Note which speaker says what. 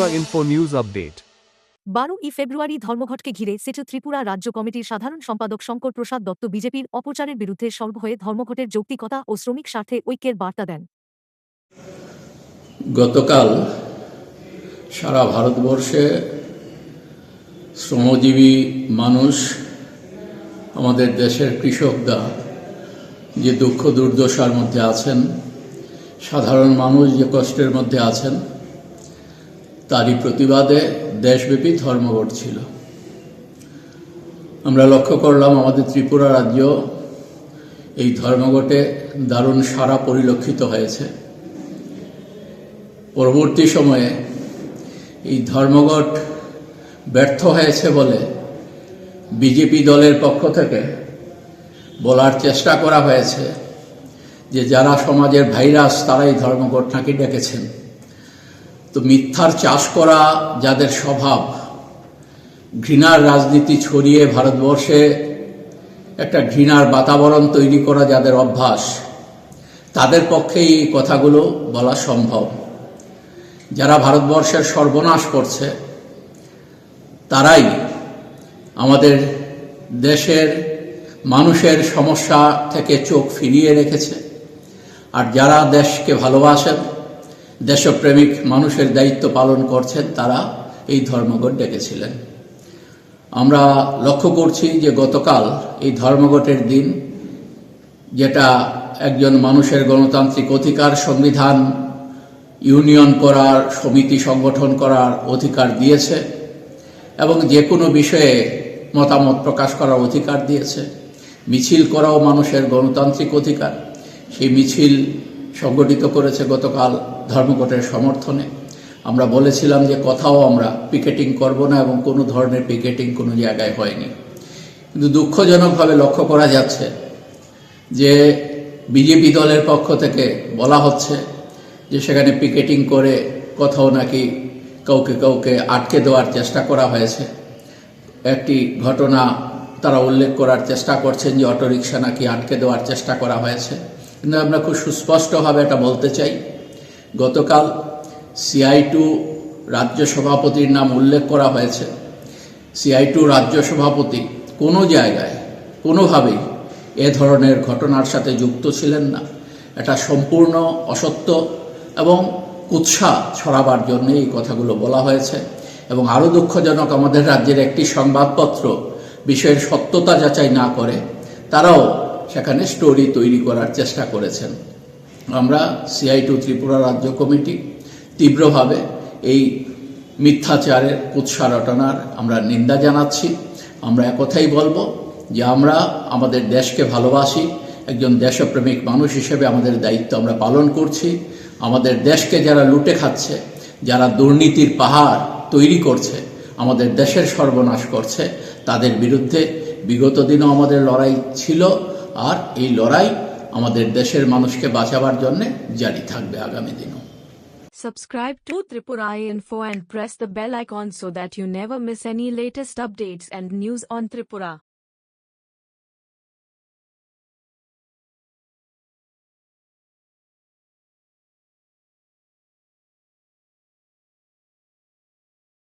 Speaker 1: Tripura Info News Update.
Speaker 2: 12 ফেব্রুয়ারি ধর্মঘটকে ঘিরে সেটু ত্রিপুরা রাজ্য কমিটির সাধারণ সম্পাদক শঙ্কর প্রসাদ দত্ত বিজেপির অপচারের বিরুদ্ধে সরব হয়ে ধর্মঘটের যৌক্তিকতা ও শ্রমিক স্বার্থে ঐক্যের বার্তা দেন।
Speaker 3: গতকাল সারা ভারতবর্ষে শ্রমজীবী মানুষ, আমাদের দেশের কৃষকরা যে দুঃখ দুর্দশার মধ্যে আছেন, সাধারণ মানুষ যে কষ্টের মধ্যে আছেন, তারই প্রতিবাদে দেশব্যাপী ধর্মঘট ছিল। আমরা লক্ষ্য করলাম আমাদের ত্রিপুরা রাজ্য এই ধর্মঘটে দারুণ সাড়া পরিলক্ষিত হয়েছে। পরবর্তী সময়ে এই ধর্মঘট ব্যর্থ হয়েছে বলে বিজেপি দলের পক্ষ থেকে বলার চেষ্টা করা হয়েছে যে যারা সমাজের ভাইরাস তারাই ধর্মঘট নাকি ডেকেছেন। তো মিথ্যার চাষ করা যাদের স্বভাব, ঘৃণার রাজনীতি ছড়িয়ে ভারতবর্ষে একটা ঘৃণার বাতাবরণ তৈরি করা যাদের অভ্যাস, তাদের পক্ষেই এই কথাগুলো বলা সম্ভব। যারা ভারতবর্ষের সর্বনাশ করছে তারাই আমাদের দেশের মানুষের সমস্যা থেকে চোখ ফিরিয়ে রেখেছে। আর যারা দেশকে ভালোবাসেন, দেশপ্রেমিক মানুষের দায়িত্ব পালন করছেন, তারা এই ধর্মঘট ডেকেছিলেন। আমরা লক্ষ্য করছি যে গতকাল এই ধর্মঘটের দিন, যেটা একজন মানুষের গণতান্ত্রিক অধিকার, সংবিধান ইউনিয়ন করার, সমিতি সংগঠন করার অধিকার দিয়েছে এবং যে কোনো বিষয়ে মতামত প্রকাশ করার অধিকার দিয়েছে, মিছিল করাও মানুষের গণতান্ত্রিক অধিকার, সেই মিছিল সংগঠিত করেছে গতকাল ধর্মঘটের সমর্থনে। আমরা বলেছিলাম যে কোথাও আমরা পিকেটিং করব না এবং কোনো ধরনের পিকেটিং কোনো জায়গায় হয়নি। কিন্তু দুঃখজনকভাবে লক্ষ্য করা যাচ্ছে যে বিজেপি দলের পক্ষ থেকে বলা হচ্ছে যে সেখানে পিকেটিং করে কোথাও নাকি কাউকে কাউকে আটকে দেওয়ার চেষ্টা করা হয়েছে। একটি ঘটনা তারা উল্লেখ করার চেষ্টা করছেন যে অটোরিকশা নাকি আটকে দেওয়ার চেষ্টা করা হয়েছে। কিন্তু আমরা খুব সুস্পষ্টভাবে এটা বলতে চাই, গতকাল CI2 রাজ্য সভাপতির নাম উল্লেখ করা হয়েছে। CI2 রাজ্য সভাপতি কোনো জায়গায় কোনোভাবেই এ ধরনের ঘটনার সাথে যুক্ত ছিলেন না। এটা সম্পূর্ণ অসত্য এবং কুৎসা ছড়াবার জন্য এই কথাগুলো বলা হয়েছে। এবং আরও দুঃখজনক, আমাদের রাজ্যের একটি সংবাদপত্র বিষয়ের সত্যতা যাচাই না করে তারাও সেখানে স্টোরি তৈরি করার চেষ্টা করেছেন। আমরা CI2 ত্রিপুরা রাজ্য কমিটি তীব্রভাবে এই মিথ্যাচারের কুৎসা রটনার আমরা নিন্দা জানাচ্ছি। আমরা একথাই বলবো যে আমরা আমাদের দেশকে ভালোবাসি, একজন দেশপ্রেমিক মানুষ হিসেবে আমাদের দায়িত্ব আমরা পালন করছি। আমাদের দেশকে যারা লুটে খাচ্ছে, যারা দুর্নীতির পাহাড় তৈরি করছে, আমাদের দেশের সর্বনাশ করছে, তাদের বিরুদ্ধে বিগত দিনও আমাদের লড়াই ছিল, আর এই লড়াই আমাদের দেশের মানুষকে বাঁচাবার জন্য জারি থাকবে আগামী দিনও।
Speaker 4: Subscribe to Tripura Info and press the bell icon so that you never miss any latest updates and news on Tripura.